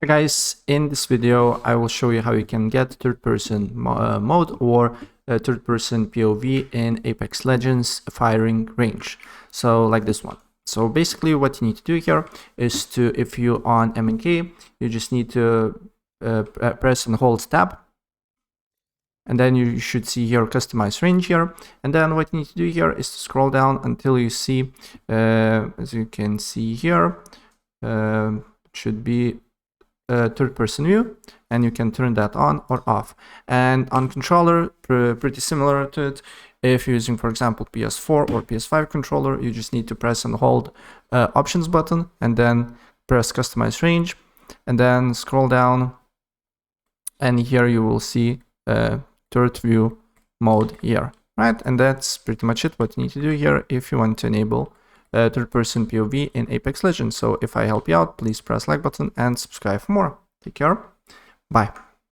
Hey guys, in this video I will show you how you can get third-person mode or third-person POV in Apex Legends firing range, so like this one. So basically what you need to do here is to, if you're on MNK, you just need to press and hold tab, and then you should see here customize range here, and then what you need to do here is to scroll down until you see, as you can see here, it should be third-person view, and you can turn that on or off. And on controller, pretty similar to it. If you're using, for example, PS4 or PS5 controller, you just need to press and hold options button, and then press customize range, and then scroll down, and here you will see third view mode here, right? And that's pretty much it. What you need to do here if you want to enable third-person POV in Apex Legends. So if I help you out, please press like button and subscribe for more. Take care. Bye.